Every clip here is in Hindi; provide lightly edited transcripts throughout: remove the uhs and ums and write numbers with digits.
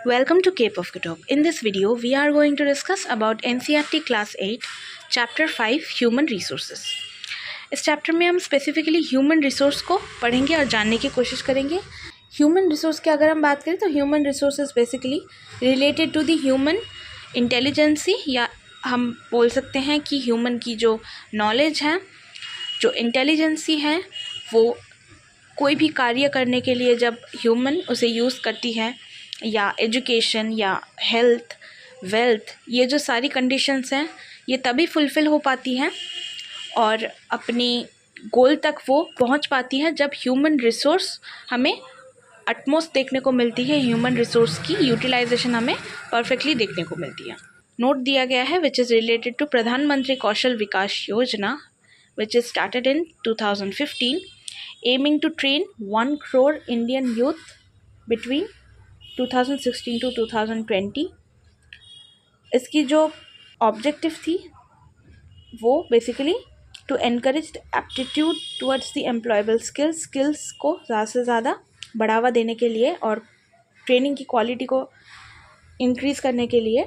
Welcome to Cape of Good Hope. In this video, we are going to discuss about NCERT Class 8, Chapter 5, Human Resources. इस चैप्टर में हम स्पेसिफिकली ह्यूमन रिसोर्स को पढ़ेंगे और जानने की कोशिश करेंगे। ह्यूमन रिसोर्स की अगर हम बात करें तो human resources basically related to the human intelligence, या हम बोल सकते हैं कि ह्यूमन की जो नॉलेज है, जो इंटेलिजेंसी है, वो कोई भी कार्य करने के लिए जब ह्यूमन उसे यूज़ करती है, या एजुकेशन या हेल्थ, वेल्थ, ये जो सारी कंडीशंस हैं ये तभी फुलफ़िल हो पाती हैं और अपनी गोल तक वो पहुंच पाती है जब ह्यूमन रिसोर्स हमें अटमोस्ट देखने को मिलती है। ह्यूमन रिसोर्स की यूटिलाइजेशन हमें परफेक्टली देखने को मिलती है। नोट दिया गया है विच इज़ रिलेटेड टू प्रधानमंत्री Kaushal Vikas Yojana which is started in 2015, aiming to train 1 crore Indian youth between 2016 to 2020। इसकी जो ऑब्जेक्टिव थी वो basically to encourage aptitude towards the employable skills को ज़्यादा से ज़्यादा बढ़ावा देने के लिए और ट्रेनिंग की क्वालिटी को इंक्रीज़ करने के लिए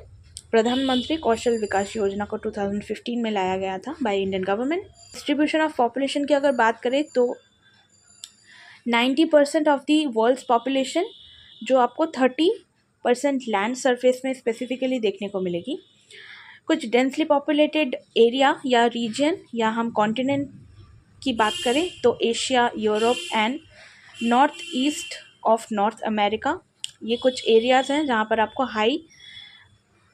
प्रधानमंत्री कौशल विकास योजना को 2015 में लाया गया था by Indian government. Distribution of population की अगर बात करें तो 90% ऑफ द वर्ल्ड्स पॉपुलेशन जो आपको 30% लैंड सरफेस में स्पेसिफिकली देखने को मिलेगी। कुछ डेंसली पॉपुलेटेड एरिया या रीजन या हम कॉन्टिनेंट की बात करें तो Asia, Europe and north east of north America, ये कुछ एरियाज़ हैं जहाँ पर आपको हाई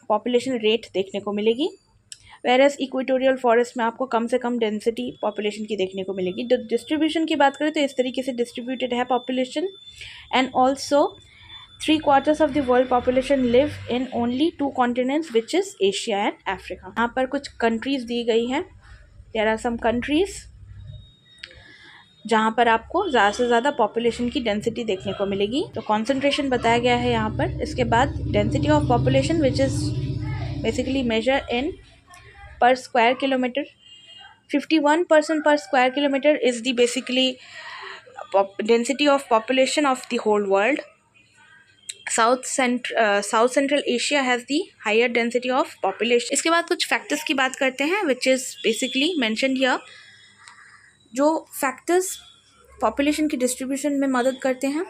पॉपुलेशन रेट देखने को मिलेगी। वेरएस इक्वेटोरियल फॉरेस्ट में आपको कम से कम डेंसिटी पॉपुलेशन की देखने को मिलेगी। डिस्ट्रीब्यूशन की बात करें तो इस तरीके से डिस्ट्रीब्यूटेड है population, and also 3/4 of the world population live in only 2 continents which is Asia and Africa। यहाँ पर कुछ countries दी गई हैं। There are some countries जहाँ पर आपको ज़्यादा से ज़्यादा पॉपुलेशन की डेंसिटी देखने को मिलेगी। तो कॉन्सेंट्रेशन बताया गया है यहाँ पर। इसके बाद density of population which is basically major in per square kilometre. 51% per square kilometer is the basically density of population of the whole world। South Central Asia has the higher density of population। इसके बाद कुछ फैक्टर्स की बात करते हैं which is basically mentioned here। जो फैक्टर्स पॉपुलेशन की डिस्ट्रीब्यूशन में मदद करते हैं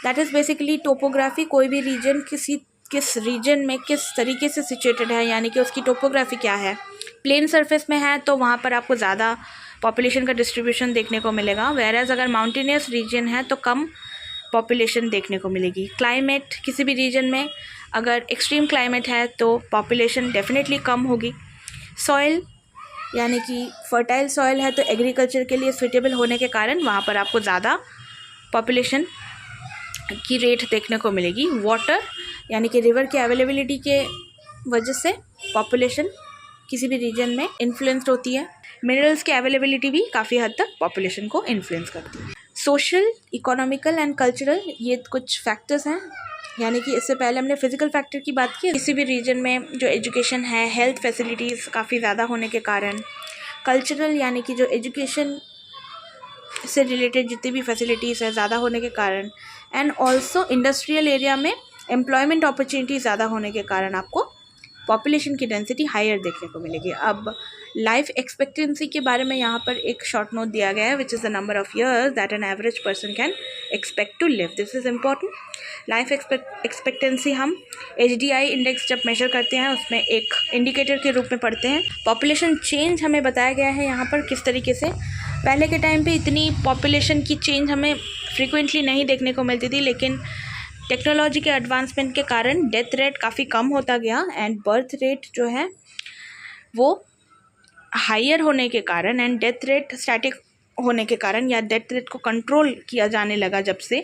दैट इज़ बेसिकली टोपोग्राफी। कोई भी रीजन किस रीजन में किस तरीके से सिचुएटेड है, यानी कि उसकी टोपोग्राफी क्या है। प्लेन सरफेस में है तो वहाँ पर आपको ज़्यादा पॉपुलेशन का डिस्ट्रीब्यूशन देखने को मिलेगा, वेयरएज अगर माउंटेनियस रीजन है तो कम पॉपुलेशन देखने को मिलेगी। क्लाइमेट, किसी भी रीजन में अगर एक्सट्रीम क्लाइमेट है तो पॉपुलेशन डेफिनेटली कम होगी। सॉइल, यानी कि फर्टाइल सॉइल है तो एग्रीकल्चर के लिए सूटेबल होने के कारण वहाँ पर आपको ज़्यादा पॉपुलेशन की रेट देखने को मिलेगी। वाटर, यानी कि रिवर की अवेलेबिलिटी के वजह से पॉपुलेशन किसी भी रीजन में इन्फ्लुएंस्ड होती है। मिनरल्स की अवेलेबिलिटी भी काफ़ी हद तक पॉपुलेशन को इन्फ्लुएंस करती है। सोशल, इकोनॉमिकल एंड कल्चरल, ये कुछ फैक्टर्स हैं, यानी कि इससे पहले हमने फिजिकल फैक्टर की बात की। किसी भी रीजन में जो एजुकेशन है, हेल्थ फैसिलिटीज़ काफ़ी ज़्यादा होने के कारण। कल्चरल, यानी कि जो एजुकेशन से रिलेटेड जितनी भी फैसिलिटीज़ है ज़्यादा होने के कारण। एंड ऑल्सो इंडस्ट्रियल एरिया में एम्प्लॉयमेंट अपॉर्चुनिटी ज़्यादा होने के कारण आपको पॉपुलेशन की डेंसिटी हायर देखने को मिलेगी। अब लाइफ एक्सपेक्टेंसी के बारे में यहाँ पर एक शॉर्ट नोट दिया गया है which is the number of years that an average person can expect to live. This is important. Life expectancy हम HDI इंडेक्स जब मेजर करते हैं उसमें एक इंडिकेटर के रूप में पढ़ते हैं। पॉपुलेशन चेंज हमें बताया गया है यहाँ पर किस तरीके से। पहले के टाइम पे इतनी पॉपुलेशन की चेंज हमें फ्रीक्वेंटली नहीं देखने को मिलती थी, लेकिन टेक्नोलॉजी के एडवांसमेंट के कारण डेथ रेट काफ़ी कम होता गया एंड बर्थ रेट जो है वो हायर होने के कारण एंड डेथ रेट स्टैटिक होने के कारण, या डेथ रेट को कंट्रोल किया जाने लगा जब से,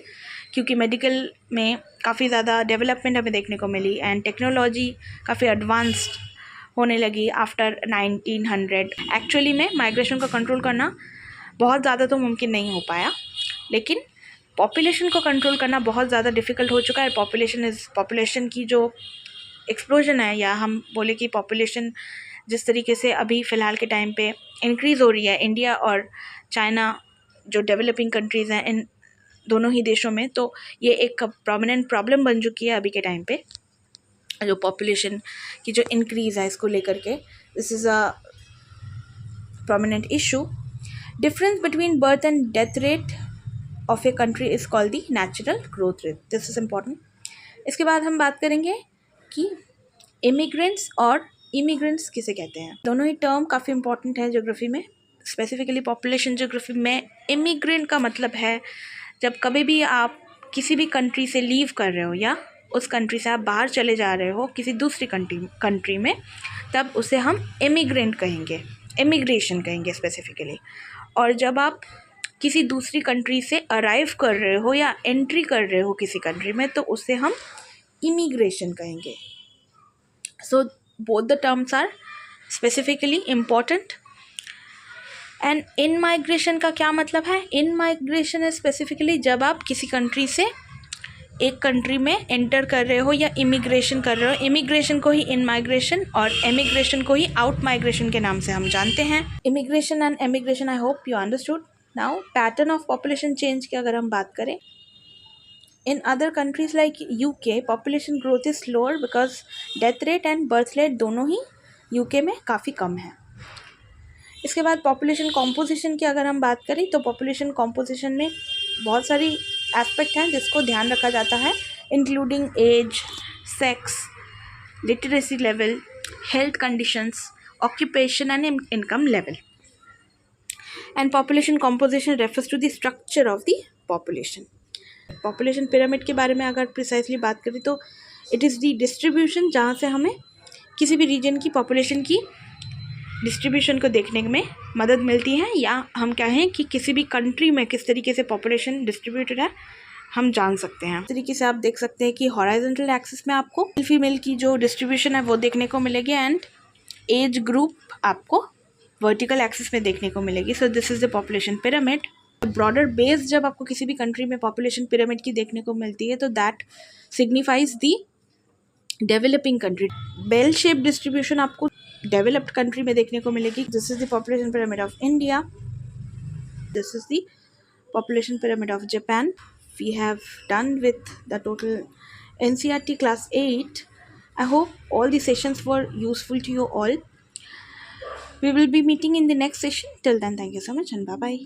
क्योंकि मेडिकल में काफ़ी ज़्यादा डेवलपमेंट हमें देखने को मिली एंड टेक्नोलॉजी काफ़ी एडवांस्ड होने लगी आफ्टर 1900। एक्चुअली में माइग्रेशन को कंट्रोल करना बहुत ज़्यादा तो मुमकिन नहीं हो पाया, लेकिन पॉपुलेशन को कंट्रोल करना बहुत ज़्यादा डिफ़िकल्ट हो चुका है। पॉपुलेशन की जो एक्सप्लोजन है, या हम बोले कि पॉपुलेशन जिस तरीके से अभी फ़िलहाल के टाइम पे इंक्रीज़ हो रही है, इंडिया और चाइना जो डेवलपिंग कंट्रीज़ हैं, इन दोनों ही देशों में। तो ये एक प्रोमिनेंट प्रॉब्लम बन चुकी है अभी के टाइम पे, जो पॉपुलेशन की जो इंक्रीज़ है इसको लेकर के। This is a prominent issue. Difference between birth and death rate of a country is called the natural growth rate. This is important. इसके बाद हम बात करेंगे कि इमिग्रेंट्स और इमिग्रेंट्स किसे कहते हैं। दोनों ही टर्म काफ़ी इंपॉर्टेंट है ज्योग्राफी में, स्पेसिफिकली पॉपुलेशन ज्योग्राफी में। इमिग्रेंट का मतलब है जब कभी भी आप किसी भी कंट्री से लीव कर रहे हो या उस कंट्री से आप बाहर चले जा रहे हो किसी दूसरी कंट्री में, तब उसे हम इमिग्रेंट कहेंगे, इमिग्रेशन कहेंगे स्पेसिफिकली। और जब आप किसी दूसरी कंट्री से अराइव कर रहे हो या एंट्री कर रहे हो किसी कंट्री में, तो उसे हम इमिग्रेशन कहेंगे। So both the terms are specifically important. And in migration का क्या मतलब है? इन माइग्रेशन है स्पेसिफिकली जब आप किसी कंट्री से एक कंट्री में एंटर कर रहे हो या इमिग्रेशन कर रहे हो। इमिग्रेशन को ही इन माइग्रेशन और एमिग्रेशन को ही आउट माइग्रेशन के नाम से हम जानते हैं। Immigration and emigration, I hope you understood. Now pattern of population change की अगर हम बात करें, in other countries like UK population growth is slower because death rate and birth rate दोनों ही यूके में काफ़ी कम है। इसके बाद पॉपुलेशन कॉम्पोजिशन की अगर हम बात करें, तो पॉपुलेशन कॉम्पोजिशन में बहुत सारी एस्पेक्ट हैं जिसको ध्यान रखा जाता है, including age, sex, literacy level, health conditions, occupation and income level. And population composition refers to the structure of the population. Population pyramid के बारे में अगर प्रिसाइसली बात करें तो इट इज़ दी डिस्ट्रीब्यूशन जहाँ से हमें किसी भी रीजन की पॉपुलेशन की डिस्ट्रीब्यूशन को देखने में मदद मिलती है, या हम कहें कि किसी भी कंट्री में किस तरीके से पॉपुलेशन डिस्ट्रीब्यूटेड है हम जान सकते हैं। इस तरीके से आप देख सकते हैं कि हॉराइजॉन्टल एक्सिस में आपको फीमेल की जो डिस्ट्रीब्यूशन है वो देखने को मिलेगी, एंड एज ग्रुप आपको वर्टिकल एक्सिस में देखने को मिलेगी। So this is the population pyramid. Broader base जब आपको किसी भी कंट्री में पॉपुलेशन पिरामिड की देखने को मिलती है तो that signifies the developing country. Bell shape distribution आपको डेवलप्ड कंट्री में देखने को मिलेगी। This is the population pyramid of India, this is the population pyramid of Japan. We have done with the total NCERT class 8. I hope all the sessions were useful to you all. We will be meeting in the next session. Till then, thank you so much and bye bye.